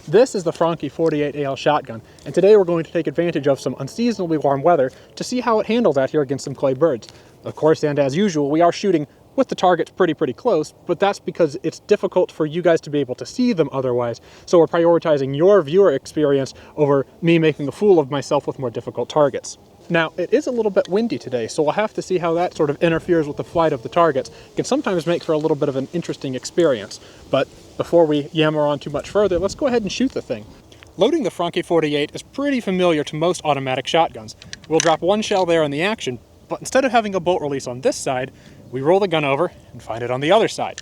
This is the Franchi 48 AL shotgun, and today we're going to take advantage of some unseasonably warm weather to see how it handles out here against some clay birds. Of course, and as usual, we are shooting with the targets pretty close, but that's because it's difficult for you guys to be able to see them otherwise, so we're prioritizing your viewer experience over me making a fool of myself with more difficult targets. Now, it is a little bit windy today, so we'll have to see how that sort of interferes with the flight of the targets. It can sometimes make for a little bit of an interesting experience. But before we yammer on too much further, let's go ahead and shoot the thing. Loading the Franchi 48 is pretty familiar to most automatic shotguns. We'll drop one shell there in the action, but instead of having a bolt release on this side, we roll the gun over and find it on the other side.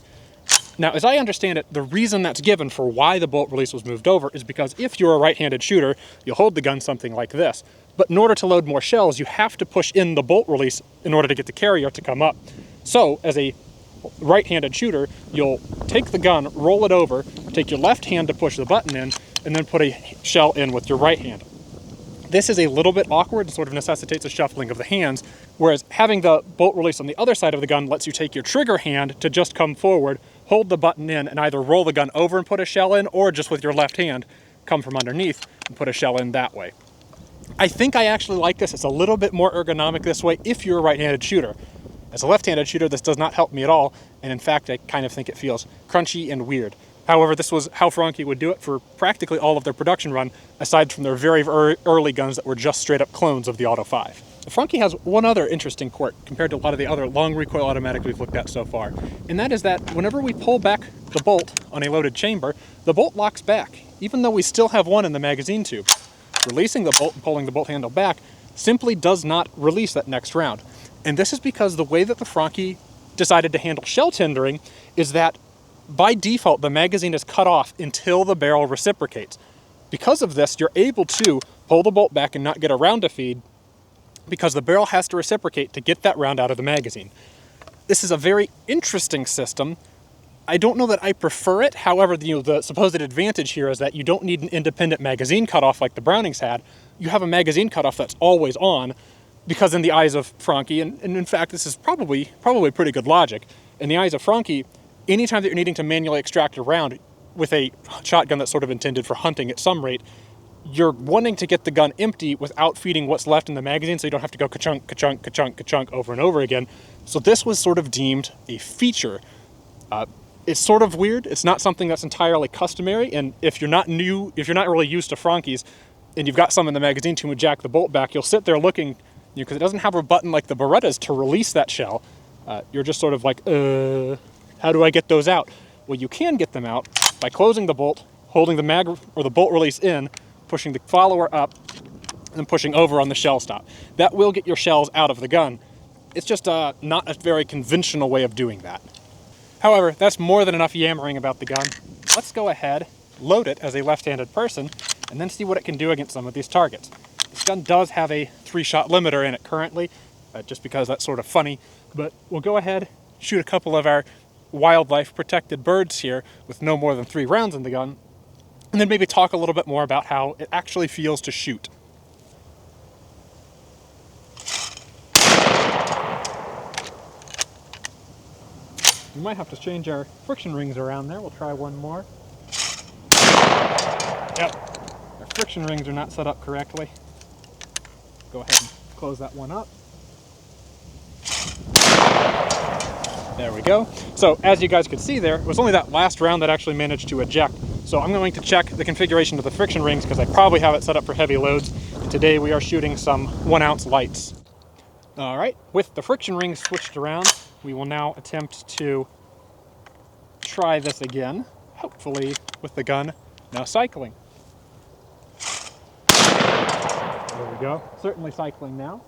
Now, as I understand it, the reason that's given for why the bolt release was moved over is because if you're a right-handed shooter, you'll hold the gun something like this. But in order to load more shells, you have to push in the bolt release in order to get the carrier to come up. So, as a right-handed shooter, you'll take the gun, roll it over, take your left hand to push the button in, and then put a shell in with your right hand. This is a little bit awkward and sort of necessitates a shuffling of the hands, whereas having the bolt release on the other side of the gun lets you take your trigger hand to just come forward, hold the button in, and either roll the gun over and put a shell in, or just with your left hand, come from underneath and put a shell in that way. I think I actually like this. It's a little bit more ergonomic this way if you're a right-handed shooter. As a left-handed shooter, this does not help me at all, and in fact, I kind of think it feels crunchy and weird. However, this was how Franchi would do it for practically all of their production run, aside from their very early guns that were just straight-up clones of the Auto 5. The Franchi has one other interesting quirk compared to a lot of the other long recoil automatics we've looked at so far, and that is that whenever we pull back the bolt on a loaded chamber, the bolt locks back, even though we still have one in the magazine tube. Releasing the bolt and pulling the bolt handle back simply does not release that next round. And this is because the way that the Franchi decided to handle shell tendering is that by default the magazine is cut off until the barrel reciprocates. Because of this, you're able to pull the bolt back and not get a round to feed because the barrel has to reciprocate to get that round out of the magazine. This is a very interesting system. I don't know that I prefer it. However, the supposed advantage here is that you don't need an independent magazine cutoff like the Brownings had. You have a magazine cutoff that's always on, because in the eyes of Franchi, and in fact this is probably pretty good logic, in the eyes of Franchi, anytime that you're needing to manually extract a round with a shotgun that's sort of intended for hunting at some rate, you're wanting to get the gun empty without feeding what's left in the magazine, so you don't have to go ka-chunk, ka-chunk, ka-chunk, ka-chunk over and over again. So this was sort of deemed a feature. It's sort of weird. It's not something that's entirely customary, and if you're not really used to Franchis, and you've got some in the magazine to jack the bolt back, you'll sit there looking, because it doesn't have a button like the Berettas to release that shell. You're just sort of like, how do I get those out? Well, you can get them out by closing the bolt, holding the mag or the bolt release in, pushing the follower up, and then pushing over on the shell stop. That will get your shells out of the gun. It's just not a very conventional way of doing that. However, that's more than enough yammering about the gun. Let's go ahead, load it as a left-handed person, and then see what it can do against some of these targets. This gun does have a 3-shot limiter in it currently, just because that's sort of funny, but we'll go ahead, shoot a couple of our wildlife-protected birds here with no more than 3 rounds in the gun, and then maybe talk a little bit more about how it actually feels to shoot. We might have to change our friction rings around there. We'll try one more. Yep, our friction rings are not set up correctly. Go ahead and close that one up. There we go. So as you guys could see there, it was only that last round that actually managed to eject. So I'm going to check the configuration of the friction rings because I probably have it set up for heavy loads. And today we are shooting some 1-ounce lights. All right, with the friction rings switched around, we will now attempt to try this again, hopefully with the gun now cycling. There we go, certainly cycling now.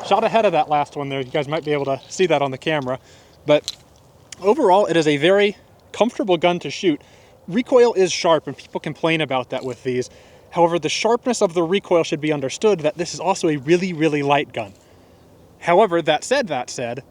Shot ahead of that last one there. You guys might be able to see that on the camera. But overall, it is a very comfortable gun to shoot. Recoil is sharp, and people complain about that with these. However, the sharpness of the recoil should be understood that this is also a really really light gun. However, that said,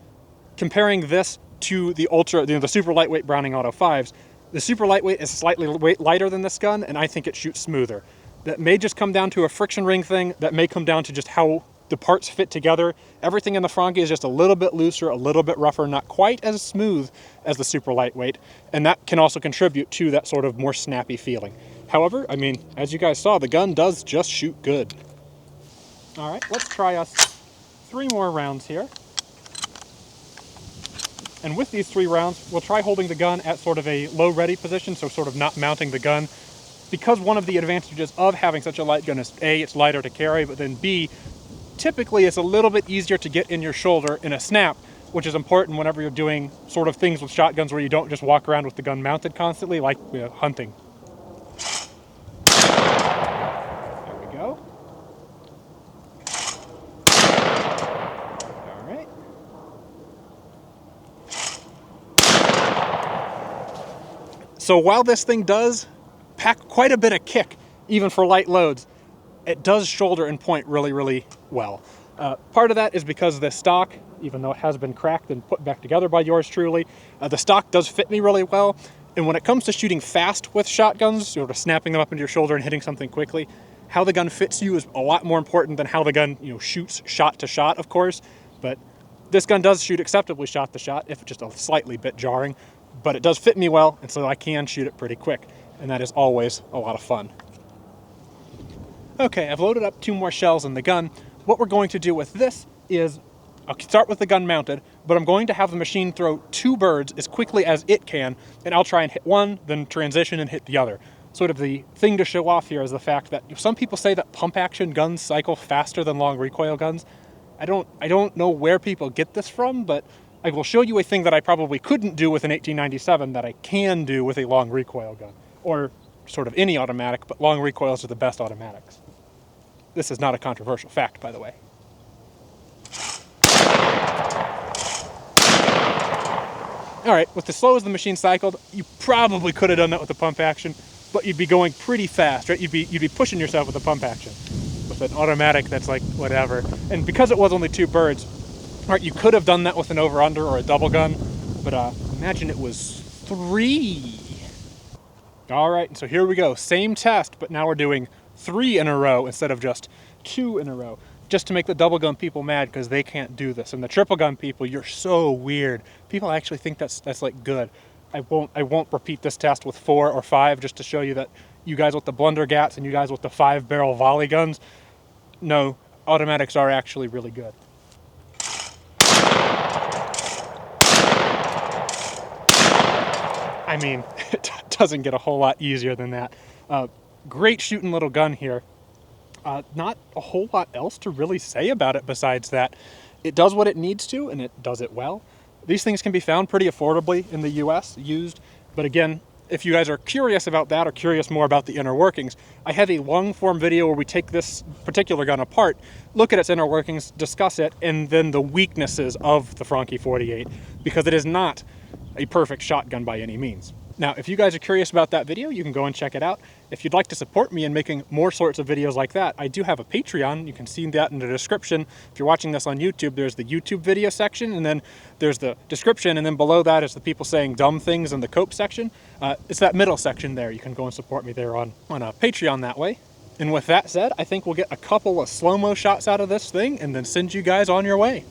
comparing this to the the super lightweight Browning Auto 5s, the super lightweight is slightly lighter than this gun, and I think it shoots smoother. That may just come down to a friction ring thing. That may come down to just how the parts fit together. Everything in the Franchi is just a little bit looser, a little bit rougher, not quite as smooth as the super lightweight, and that can also contribute to that sort of more snappy feeling. However, I mean, as you guys saw, the gun does just shoot good. All right, let's try us 3 more rounds here. And with these 3 rounds, we'll try holding the gun at sort of a low ready position, so sort of not mounting the gun. Because one of the advantages of having such a light gun is A, it's lighter to carry, but then B, typically it's a little bit easier to get in your shoulder in a snap, which is important whenever you're doing sort of things with shotguns where you don't just walk around with the gun mounted constantly, like hunting. There we go. All right. So while this thing does pack quite a bit of kick, even for light loads, it does shoulder and point really, really well. Part of that is because the stock, even though it has been cracked and put back together by yours truly, the stock does fit me really well. And when it comes to shooting fast with shotguns, sort of snapping them up into your shoulder and hitting something quickly, how the gun fits you is a lot more important than how the gun, shoots shot to shot, of course. But this gun does shoot acceptably shot to shot, if just a slightly bit jarring. But it does fit me well, and so I can shoot it pretty quick. And that is always a lot of fun. Okay, I've loaded up 2 more shells in the gun. What we're going to do with this is, I'll start with the gun mounted, but I'm going to have the machine throw 2 birds as quickly as it can, and I'll try and hit one, then transition and hit the other. Sort of the thing to show off here is the fact that some people say that pump action guns cycle faster than long recoil guns. I don't know where people get this from, but I will show you a thing that I probably couldn't do with an 1897 that I can do with a long recoil gun. Or sort of any automatic, but long recoils are the best automatics. This is not a controversial fact, by the way. All right, with the slow as the machine cycled, you probably could have done that with the pump action, but you'd be going pretty fast, right? You'd be pushing yourself with the pump action. With an automatic, that's like whatever. And because it was only 2 birds, right, you could have done that with an over-under or a double gun, but imagine it was 3. All right, so here we go. Same test, but now we're doing 3 in a row instead of just 2 in a row, just to make the double gun people mad because they can't do this. And the triple gun people, you're so weird. People actually think that's like good. I won't repeat this test with 4 or 5 just to show you that you guys with the Blundergats and you guys with the 5-barrel volley guns, no, automatics are actually really good. I mean, it doesn't get a whole lot easier than that. Great shooting little gun here. Not a whole lot else to really say about it besides that. It does what it needs to, and it does it well. These things can be found pretty affordably in the US, used. But again, if you guys are curious about that or curious more about the inner workings, I have a long-form video where we take this particular gun apart, look at its inner workings, discuss it, and then the weaknesses of the Franchi 48, because it is not a perfect shotgun by any means. Now, if you guys are curious about that video, you can go and check it out. If you'd like to support me in making more sorts of videos like that, I do have a Patreon. You can see that in the description. If you're watching this on YouTube, there's the YouTube video section, and then there's the description, and then below that is the people saying dumb things in the cope section. It's that middle section there. You can go and support me there on a Patreon that way. And with that said, I think we'll get a couple of slow-mo shots out of this thing and then send you guys on your way.